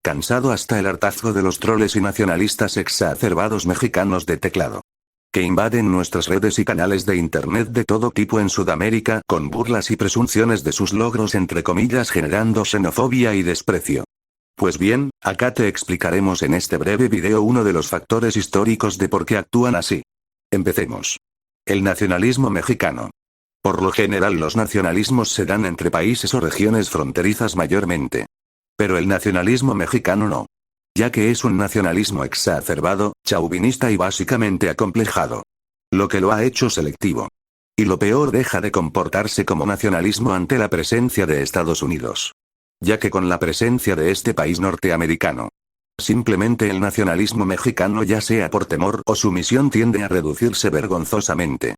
cansado hasta el hartazgo de los troles y nacionalistas exacerbados mexicanos de teclado, que invaden nuestras redes y canales de internet de todo tipo en Sudamérica con burlas y presunciones de sus logros entre comillas generando xenofobia y desprecio. Pues bien, acá te explicaremos en este breve video uno de los factores históricos de por qué actúan así. Empecemos. El nacionalismo mexicano. Por lo general los nacionalismos se dan entre países o regiones fronterizas mayormente. Pero el nacionalismo mexicano no. Ya que es un nacionalismo exacerbado, chauvinista y básicamente acomplejado. Lo que lo ha hecho selectivo. Y lo peor, deja de comportarse como nacionalismo ante la presencia de Estados Unidos. Ya que con la presencia de este país norteamericano, simplemente el nacionalismo mexicano, ya sea por temor o sumisión, tiende a reducirse vergonzosamente.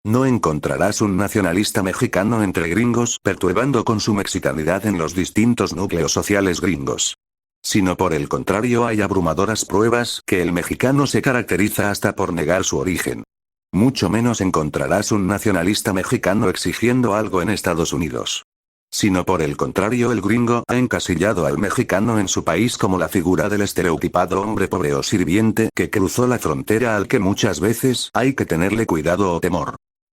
No encontrarás un nacionalista mexicano entre gringos perturbando con su mexicanidad en los distintos núcleos sociales gringos. Sino por el contrario, hay abrumadoras pruebas que el mexicano se caracteriza hasta por negar su origen. Mucho menos encontrarás un nacionalista mexicano exigiendo algo en Estados Unidos. Sino por el contrario, el gringo ha encasillado al mexicano en su país como la figura del estereotipado hombre pobre o sirviente que cruzó la frontera al que muchas veces hay que tenerle cuidado o temor.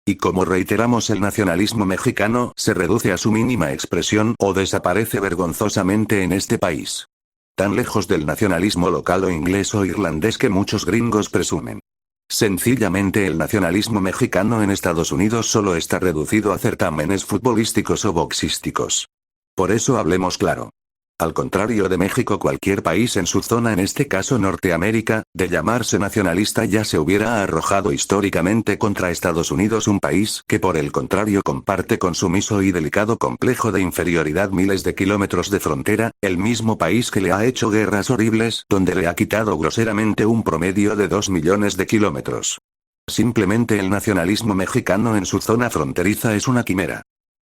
Y como reiteramos, el nacionalismo mexicano se reduce a su mínima expresión o desaparece vergonzosamente en este país. Tan lejos del nacionalismo local o inglés o irlandés que muchos gringos presumen. Sencillamente el nacionalismo mexicano en Estados Unidos solo está reducido a certámenes futbolísticos o boxísticos. Por eso hablemos claro. Al contrario de México, cualquier país en su zona, en este caso Norteamérica, de llamarse nacionalista ya se hubiera arrojado históricamente contra Estados Unidos, un país que por el contrario comparte con sumiso y delicado complejo de inferioridad miles de kilómetros de frontera, el mismo país que le ha hecho guerras horribles, donde le ha quitado groseramente un promedio de 2 millones de kilómetros. Simplemente el nacionalismo mexicano en su zona fronteriza es una quimera.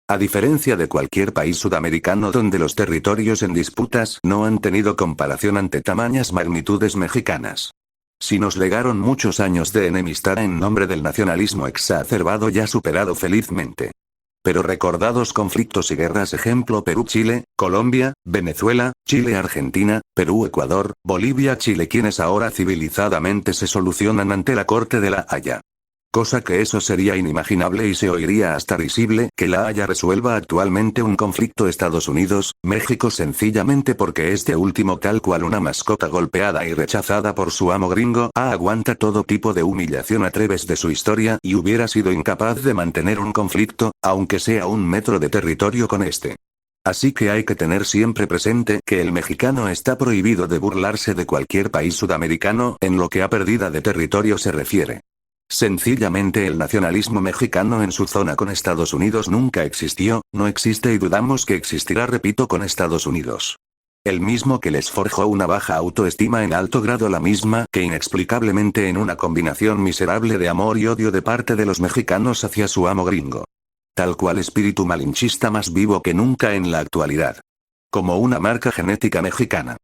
A diferencia de cualquier país sudamericano donde los territorios en disputas no han tenido comparación ante tamañas magnitudes mexicanas. Si nos legaron muchos años de enemistad en nombre del nacionalismo exacerbado ya superado felizmente. Pero recordados conflictos y guerras, ejemplo Perú-Chile, Colombia, Venezuela, Chile-Argentina, Perú-Ecuador, Bolivia-Chile, quienes ahora civilizadamente se solucionan ante la Corte de La Haya. Cosa que eso sería inimaginable y se oiría hasta risible que La Haya resuelva actualmente un conflicto Estados Unidos-México sencillamente porque este último, tal cual una mascota golpeada y rechazada por su amo gringo, aguanta todo tipo de humillación a través de su historia y hubiera sido incapaz de mantener un conflicto, aunque sea 1 metro de territorio con este. Así que hay que tener siempre presente que el mexicano está prohibido de burlarse de cualquier país sudamericano en lo que a pérdida de territorio se refiere. Sencillamente el nacionalismo mexicano en su zona con Estados Unidos nunca existió, no existe y dudamos que existirá, repito, con Estados Unidos. El mismo que les forjó una baja autoestima en alto grado, la misma que inexplicablemente en una combinación miserable de amor y odio de parte de los mexicanos hacia su amo gringo. Tal cual espíritu malinchista más vivo que nunca en la actualidad. Como una marca genética mexicana.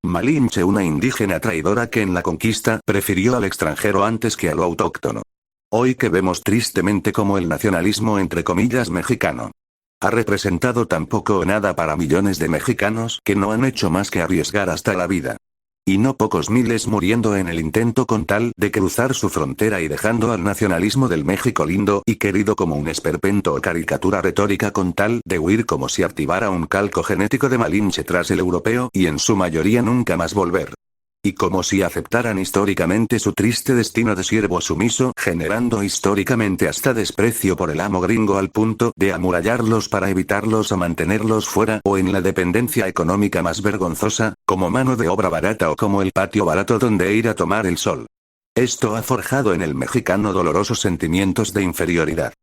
Malinche, una indígena traidora que en la conquista prefirió al extranjero antes que a lo autóctono. Hoy que vemos tristemente como el nacionalismo entre comillas mexicano ha representado tan poco o nada para millones de mexicanos que no han hecho más que arriesgar hasta la vida. Y no pocos miles muriendo en el intento con tal de cruzar su frontera y dejando al nacionalismo del México lindo y querido como un esperpento o caricatura retórica con tal de huir, como si activara un calco genético de Malinche tras el europeo y en su mayoría nunca más volver. Y como si aceptaran históricamente su triste destino de siervo sumiso, generando históricamente hasta desprecio por el amo gringo al punto de amurallarlos para evitarlos o mantenerlos fuera o en la dependencia económica más vergonzosa, como mano de obra barata o como el patio barato donde ir a tomar el sol. Esto ha forjado en el mexicano dolorosos sentimientos de inferioridad,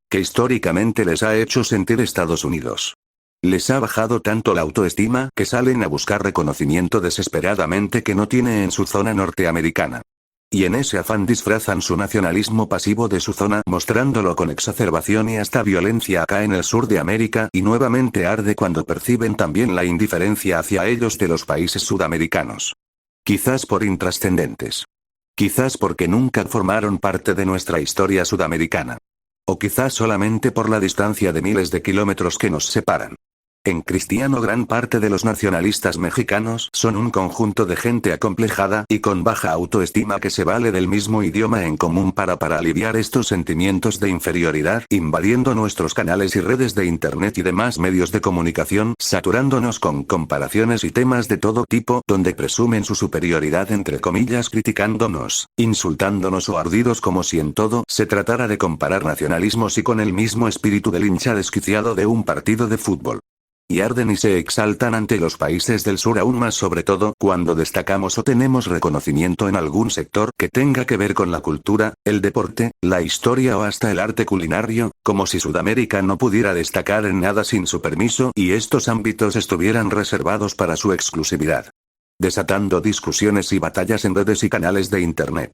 que históricamente les ha hecho sentir Estados Unidos. Les ha bajado tanto la autoestima que salen a buscar reconocimiento desesperadamente que no tiene en su zona norteamericana. Y en ese afán disfrazan su nacionalismo pasivo de su zona, mostrándolo con exacerbación y hasta violencia acá en el sur de América, y nuevamente arde cuando perciben también la indiferencia hacia ellos de los países sudamericanos. Quizás por intrascendentes. Quizás porque nunca formaron parte de nuestra historia sudamericana. O quizás solamente por la distancia de miles de kilómetros que nos separan. En cristiano, gran parte de los nacionalistas mexicanos son un conjunto de gente acomplejada y con baja autoestima que se vale del mismo idioma en común para aliviar estos sentimientos de inferioridad, invadiendo nuestros canales y redes de internet y demás medios de comunicación, saturándonos con comparaciones y temas de todo tipo, donde presumen su superioridad entre comillas, criticándonos, insultándonos o ardidos como si en todo se tratara de comparar nacionalismos y con el mismo espíritu del hincha desquiciado de un partido de fútbol. Y arden y se exaltan ante los países del sur, aún más sobre todo cuando destacamos o tenemos reconocimiento en algún sector que tenga que ver con la cultura, el deporte, la historia o hasta el arte culinario, como si Sudamérica no pudiera destacar en nada sin su permiso y estos ámbitos estuvieran reservados para su exclusividad. Desatando discusiones y batallas en redes y canales de internet.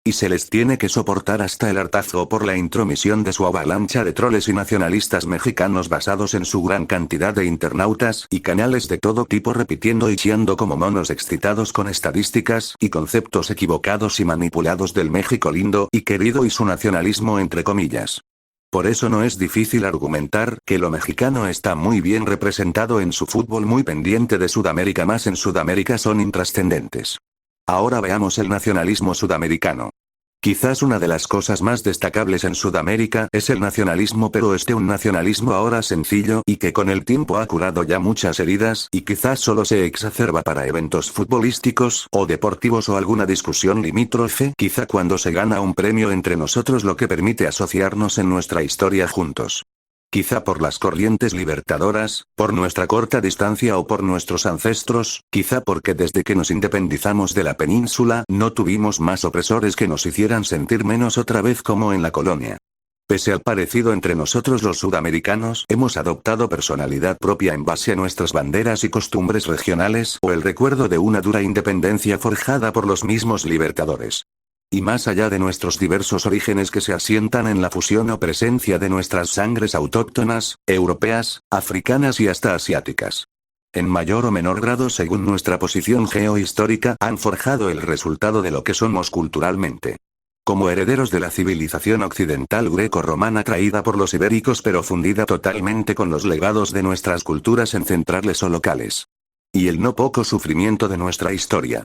Y se les tiene que soportar hasta el hartazgo por la intromisión de su avalancha de troles y nacionalistas mexicanos basados en su gran cantidad de internautas y canales de todo tipo repitiendo y chillando como monos excitados con estadísticas y conceptos equivocados y manipulados del México lindo y querido y su nacionalismo entre comillas. Por eso no es difícil argumentar que lo mexicano está muy bien representado en su fútbol, muy pendiente de Sudamérica, más en Sudamérica son intrascendentes. Ahora veamos el nacionalismo sudamericano. Quizás una de las cosas más destacables en Sudamérica es el nacionalismo, pero un nacionalismo ahora sencillo y que con el tiempo ha curado ya muchas heridas y quizás solo se exacerba para eventos futbolísticos o deportivos o alguna discusión limítrofe, quizá cuando se gana un premio entre nosotros, lo que permite asociarnos en nuestra historia juntos. Quizá por las corrientes libertadoras, por nuestra corta distancia o por nuestros ancestros, quizá porque desde que nos independizamos de la península no tuvimos más opresores que nos hicieran sentir menos otra vez como en la colonia. Pese al parecido entre nosotros los sudamericanos, hemos adoptado personalidad propia en base a nuestras banderas y costumbres regionales o el recuerdo de una dura independencia forjada por los mismos libertadores. Y más allá de nuestros diversos orígenes que se asientan en la fusión o presencia de nuestras sangres autóctonas, europeas, africanas y hasta asiáticas. En mayor o menor grado según nuestra posición geohistórica, han forjado el resultado de lo que somos culturalmente. Como herederos de la civilización occidental greco-romana traída por los ibéricos pero fundida totalmente con los legados de nuestras culturas ancestrales o locales. Y el no poco sufrimiento de nuestra historia.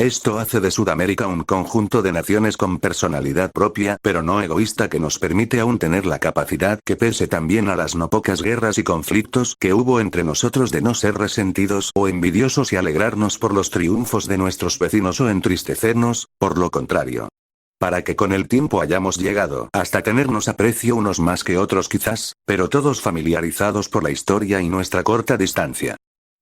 Esto hace de Sudamérica un conjunto de naciones con personalidad propia, pero no egoísta, que nos permite aún tener la capacidad que pese también a las no pocas guerras y conflictos que hubo entre nosotros de no ser resentidos o envidiosos y alegrarnos por los triunfos de nuestros vecinos o entristecernos, por lo contrario. Para que con el tiempo hayamos llegado hasta tenernos aprecio unos más que otros quizás, pero todos familiarizados por la historia y nuestra corta distancia.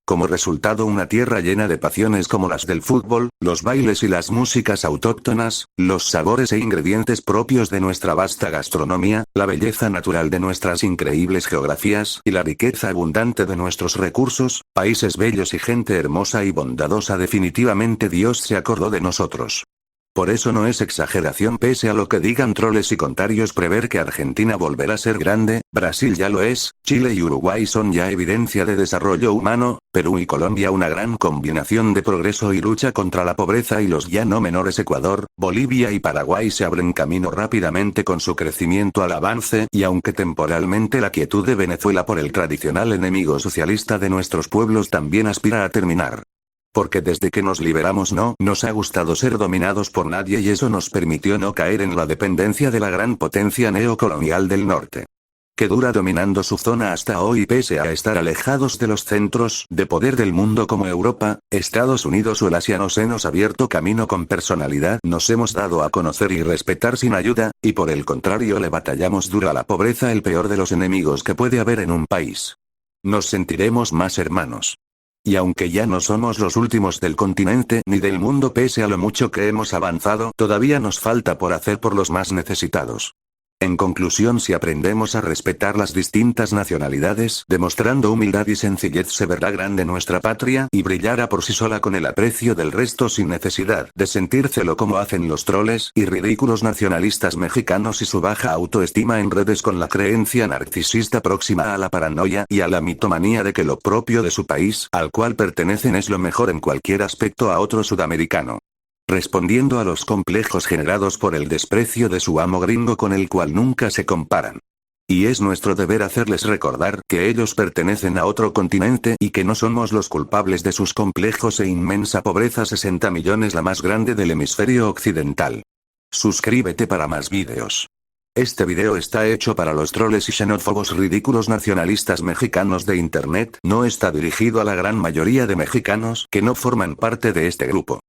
Como resultado una tierra llena de pasiones como las del fútbol, los bailes y las músicas autóctonas, los sabores e ingredientes propios de nuestra vasta gastronomía, la belleza natural de nuestras increíbles geografías y la riqueza abundante de nuestros recursos, países bellos y gente hermosa y bondadosa. Definitivamente Dios se acordó de nosotros. Por eso no es exageración, pese a lo que digan troles y contrarios, prever que Argentina volverá a ser grande, Brasil ya lo es, Chile y Uruguay son ya evidencia de desarrollo humano, Perú y Colombia una gran combinación de progreso y lucha contra la pobreza, y los ya no menores Ecuador, Bolivia y Paraguay se abren camino rápidamente con su crecimiento al avance, y aunque temporalmente la quietud de Venezuela por el tradicional enemigo socialista de nuestros pueblos también aspira a terminar. Porque desde que nos liberamos no nos ha gustado ser dominados por nadie y eso nos permitió no caer en la dependencia de la gran potencia neocolonial del norte. Que dura dominando su zona hasta hoy pese a estar alejados de los centros de poder del mundo como Europa, Estados Unidos o el Asia. Nos hemos abierto camino con personalidad, nos hemos dado a conocer y respetar sin ayuda, y por el contrario le batallamos duro a la pobreza, el peor de los enemigos que puede haber en un país. Nos sentiremos más hermanos. Y aunque ya no somos los últimos del continente ni del mundo, pese a lo mucho que hemos avanzado, todavía nos falta por hacer por los más necesitados. En conclusión, si aprendemos a respetar las distintas nacionalidades, demostrando humildad y sencillez, se verá grande nuestra patria y brillará por sí sola con el aprecio del resto sin necesidad de sentir celo como hacen los troles y ridículos nacionalistas mexicanos y su baja autoestima en redes, con la creencia narcisista próxima a la paranoia y a la mitomanía de que lo propio de su país, al cual pertenecen, es lo mejor en cualquier aspecto a otro sudamericano. Respondiendo a los complejos generados por el desprecio de su amo gringo con el cual nunca se comparan. Y es nuestro deber hacerles recordar que ellos pertenecen a otro continente y que no somos los culpables de sus complejos e inmensa pobreza. 60 millones, la más grande del hemisferio occidental. Suscríbete para más vídeos. Este video está hecho para los troles y xenófobos ridículos nacionalistas mexicanos de internet, no está dirigido a la gran mayoría de mexicanos que no forman parte de este grupo.